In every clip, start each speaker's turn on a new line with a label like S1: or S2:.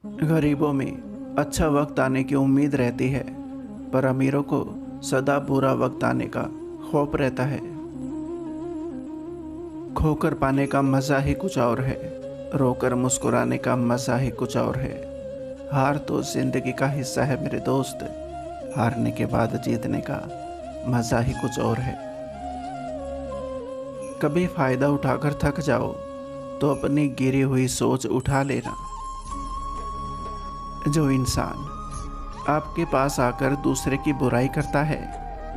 S1: गरीबों में अच्छा वक्त आने की उम्मीद रहती है, पर अमीरों को सदा बुरा वक्त आने का खौफ रहता है। खोकर पाने का मज़ा ही कुछ और है, रोकर मुस्कुराने का मज़ा ही कुछ और है। हार तो जिंदगी का हिस्सा है मेरे दोस्त, हारने के बाद जीतने का मज़ा ही कुछ और है। कभी फ़ायदा उठाकर थक जाओ तो अपनी गिरी हुई सोच उठा लेना। जो इंसान आपके पास आकर दूसरे की बुराई करता है,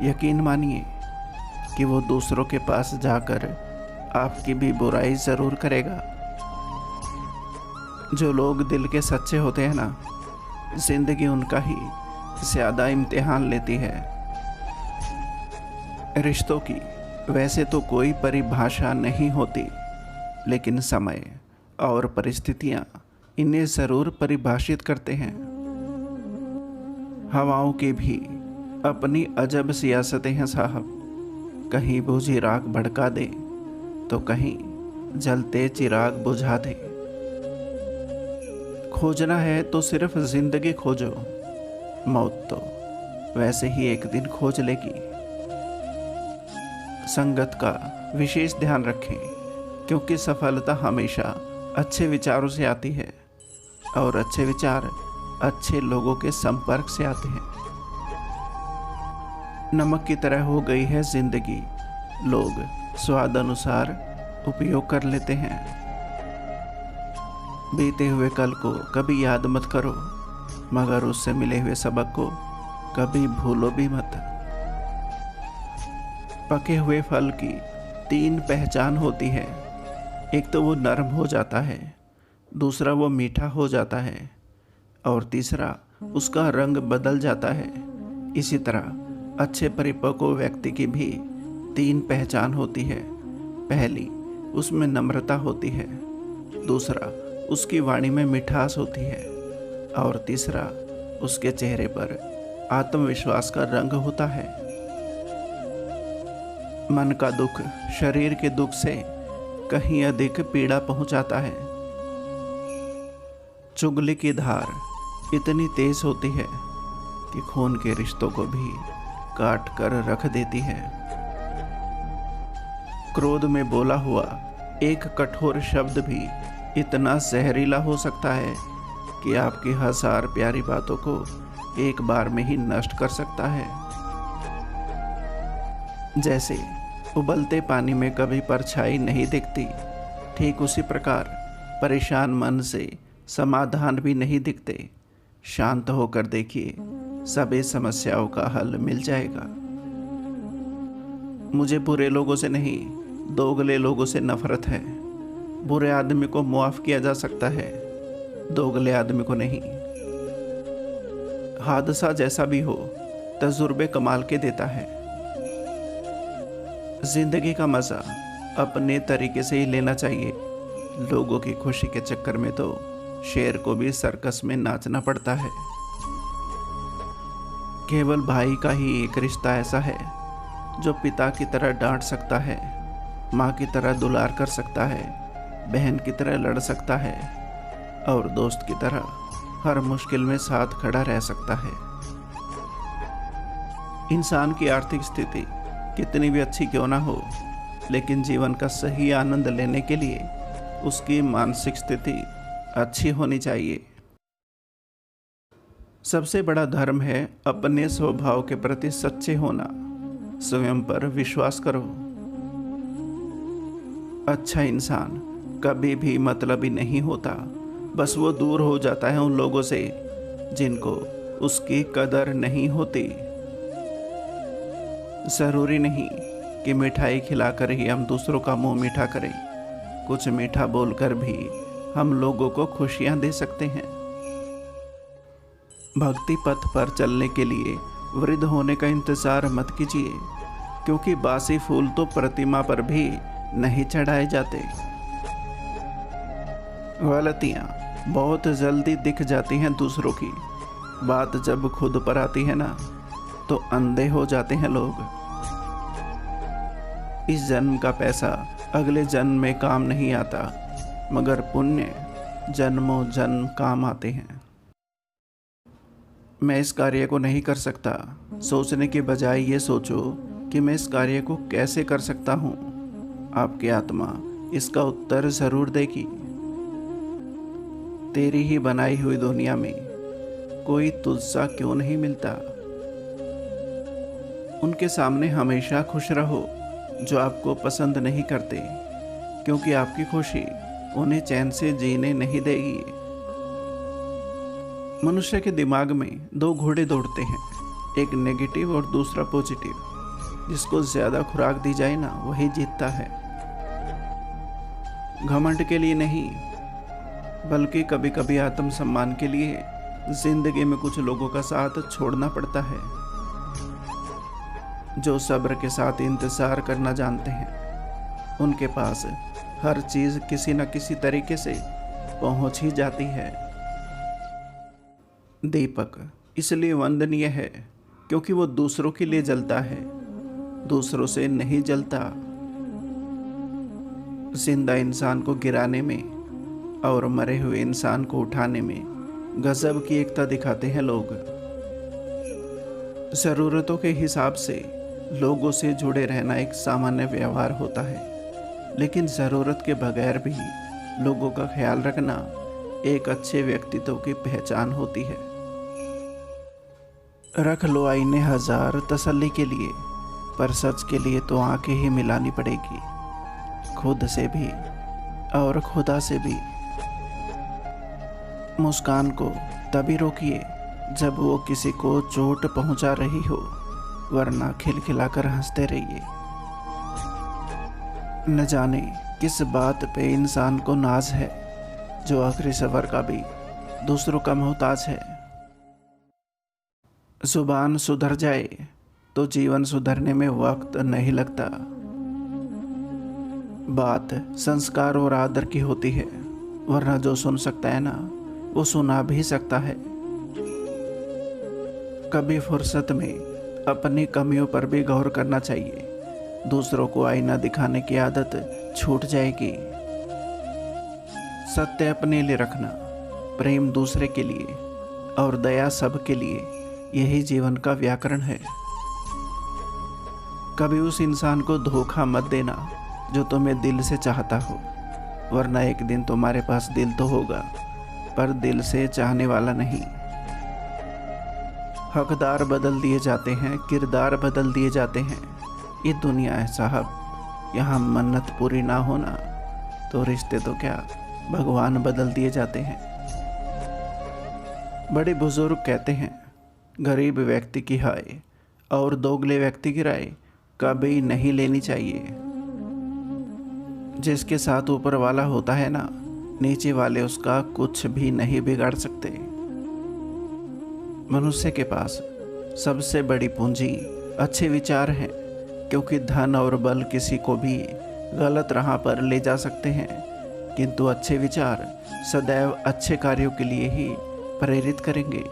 S1: यकीन मानिए कि वो दूसरों के पास जाकर आपकी भी बुराई ज़रूर करेगा। जो लोग दिल के सच्चे होते हैं ना, जिंदगी उनका ही ज़्यादा इम्तिहान लेती है। रिश्तों की वैसे तो कोई परिभाषा नहीं होती, लेकिन समय और परिस्थितियाँ इन्हें ज़रूर परिभाषित करते हैं। हवाओं की भी अपनी अजब सियासतें हैं साहब, कहीं बूझी राख भड़का दे तो कहीं जलते चिराग बुझा दे। खोजना है तो सिर्फ जिंदगी खोजो, मौत तो वैसे ही एक दिन खोज लेगी। संगत का विशेष ध्यान रखें, क्योंकि सफलता हमेशा अच्छे विचारों से आती है और अच्छे विचार अच्छे लोगों के संपर्क से आते हैं। नमक की तरह हो गई है जिंदगी, लोग स्वाद अनुसार उपयोग कर लेते हैं। बीते हुए कल को कभी याद मत करो, मगर उससे मिले हुए सबक को कभी भूलो भी मत। पके हुए फल की 3 पहचान होती है, एक तो वो नरम हो जाता है, दूसरा वो मीठा हो जाता है और तीसरा उसका रंग बदल जाता है। इसी तरह अच्छे परिपक्व व्यक्ति की भी 3 पहचान होती है। पहली, उसमें नम्रता होती है, दूसरा उसकी वाणी में मिठास होती है और तीसरा उसके चेहरे पर आत्मविश्वास का रंग होता है। मन का दुख शरीर के दुख से कहीं अधिक पीड़ा पहुंचाता है। चुगली की धार इतनी तेज होती है कि खून के रिश्तों को भी काट कर रख देती है। क्रोध में बोला हुआ एक कठोर शब्द भी इतना जहरीला हो सकता है कि आपकी 1000 प्यारी बातों को एक बार में ही नष्ट कर सकता है। जैसे उबलते पानी में कभी परछाई नहीं दिखती, ठीक उसी प्रकार परेशान मन से समाधान भी नहीं दिखते। शांत होकर देखिए, सभी समस्याओं का हल मिल जाएगा। मुझे बुरे लोगों से नहीं, दोगले लोगों से नफरत है। बुरे आदमी को मुआफ किया जा सकता है, दोगले आदमी को नहीं। हादसा जैसा भी हो, तजुर्बे कमाल के देता है। जिंदगी का मज़ा अपने तरीके से ही लेना चाहिए। लोगों की खुशी के चक्कर में तो शेर को भी सर्कस में नाचना पड़ता है। केवल भाई का ही एक रिश्ता ऐसा है जो पिता की तरह डांट सकता है, माँ की तरह दुलार कर सकता है, बहन की तरह लड़ सकता है और दोस्त की तरह हर मुश्किल में साथ खड़ा रह सकता है। इंसान की आर्थिक स्थिति कितनी भी अच्छी क्यों ना हो, लेकिन जीवन का सही आनंद लेने के लिए उसकी मानसिक स्थिति अच्छी होनी चाहिए। सबसे बड़ा धर्म है अपने स्वभाव के प्रति सच्चे होना। स्वयं पर विश्वास करो। अच्छा इंसान कभी भी मतलबी नहीं होता, बस वो दूर हो जाता है उन लोगों से जिनको उसकी कदर नहीं होती। ज़रूरी नहीं कि मिठाई खिलाकर ही हम दूसरों का मुंह मीठा करें, कुछ मीठा बोलकर भी हम लोगों को खुशियां दे सकते हैं। भक्ति पथ पर चलने के लिए वृद्ध होने का इंतजार मत कीजिए, क्योंकि बासी फूल तो प्रतिमा पर भी नहीं चढ़ाए जाते। गलतियां बहुत जल्दी दिख जाती हैं दूसरों की, बात जब खुद पर आती है ना, तो अंधे हो जाते हैं लोग। इस जन्म का पैसा अगले जन्म में काम नहीं आता, मगर पुण्य जन्मों जन्म काम आते हैं। मैं इस कार्य को नहीं कर सकता सोचने के बजाय ये सोचो कि मैं इस कार्य को कैसे कर सकता हूँ। आपकी आत्मा इसका उत्तर जरूर देगी। तेरी ही बनाई हुई दुनिया में कोई तुझसा क्यों नहीं मिलता। उनके सामने हमेशा खुश रहो जो आपको पसंद नहीं करते, क्योंकि आपकी खुशी उन्हें चैन से जीने नहीं देगी। मनुष्य के दिमाग में दो घोड़े दौड़ते हैं, एक नेगेटिव और दूसरा पॉजिटिव। जिसको ज्यादा खुराक दी जाए ना वही जीतता है। घमंड के लिए नहीं, बल्कि कभी कभी आत्मसम्मान के लिए जिंदगी में कुछ लोगों का साथ छोड़ना पड़ता है। जो सब्र के साथ इंतजार करना जानते हैं, उनके पास हर चीज किसी न किसी तरीके से पहुंच ही जाती है। दीपक इसलिए वंदनीय है क्योंकि वो दूसरों के लिए जलता है, दूसरों से नहीं जलता। जिंदा इंसान को गिराने में और मरे हुए इंसान को उठाने में गजब की एकता दिखाते हैं लोग। जरूरतों के हिसाब से लोगों से जुड़े रहना एक सामान्य व्यवहार होता है, लेकिन ज़रूरत के बगैर भी लोगों का ख्याल रखना एक अच्छे व्यक्तित्व की पहचान होती है। रख लो आईने हजार तसल्ली के लिए, पर सच के लिए तो आंखें ही मिलानी पड़ेगी, खुद से भी और खुदा से भी। मुस्कान को तभी रोकिए जब वो किसी को चोट पहुंचा रही हो, वरना खिलखिलाकर हंसते रहिए। न जाने किस बात पे इंसान को नाज है, जो आखिरी सफर का भी दूसरों का मोहताज है। जुबान सुधर जाए तो जीवन सुधरने में वक्त नहीं लगता। बात संस्कार और आदर की होती है, वरना जो सुन सकता है ना वो सुना भी सकता है। कभी फुर्सत में अपनी कमियों पर भी गौर करना चाहिए, दूसरों को आईना दिखाने की आदत छूट जाएगी। सत्य अपने लिए रखना, प्रेम दूसरे के लिए और दया सब के लिए, यही जीवन का व्याकरण है। कभी उस इंसान को धोखा मत देना जो तुम्हें दिल से चाहता हो, वरना एक दिन तुम्हारे पास दिल तो होगा पर दिल से चाहने वाला नहीं। हकदार बदल दिए जाते हैं, किरदार बदल दिए जाते हैं। ये दुनिया है साहब, यहाँ मन्नत पूरी ना होना तो रिश्ते तो क्या भगवान बदल दिए जाते हैं। बड़े बुजुर्ग कहते हैं, गरीब व्यक्ति की हाय और दोगले व्यक्ति की राय कभी नहीं लेनी चाहिए। जिसके साथ ऊपर वाला होता है ना, नीचे वाले उसका कुछ भी नहीं बिगाड़ सकते। मनुष्य के पास सबसे बड़ी पूंजी अच्छे विचार हैं, क्योंकि धन और बल किसी को भी गलत राह पर ले जा सकते हैं, किंतु अच्छे विचार सदैव अच्छे कार्यों के लिए ही प्रेरित करेंगे।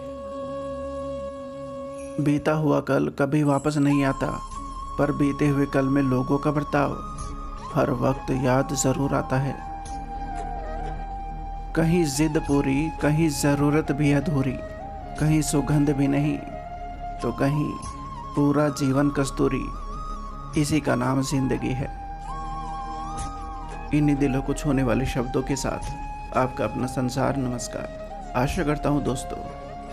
S1: बीता हुआ कल कभी वापस नहीं आता, पर बीते हुए कल में लोगों का बर्ताव हर वक्त याद जरूर आता है। कहीं जिद पूरी, कहीं ज़रूरत भी अधूरी, कहीं सुगंध भी नहीं तो कहीं पूरा जीवन कस्तूरी। इसी का नाम जिंदगी है। इन्हीं दिलों को छूने वाले शब्दों के साथ आपका अपना संसार नमस्कार। आशा करता हूँ दोस्तों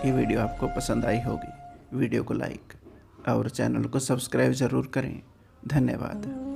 S1: ये वीडियो आपको पसंद आई होगी। वीडियो को लाइक और चैनल को सब्सक्राइब ज़रूर करें। धन्यवाद।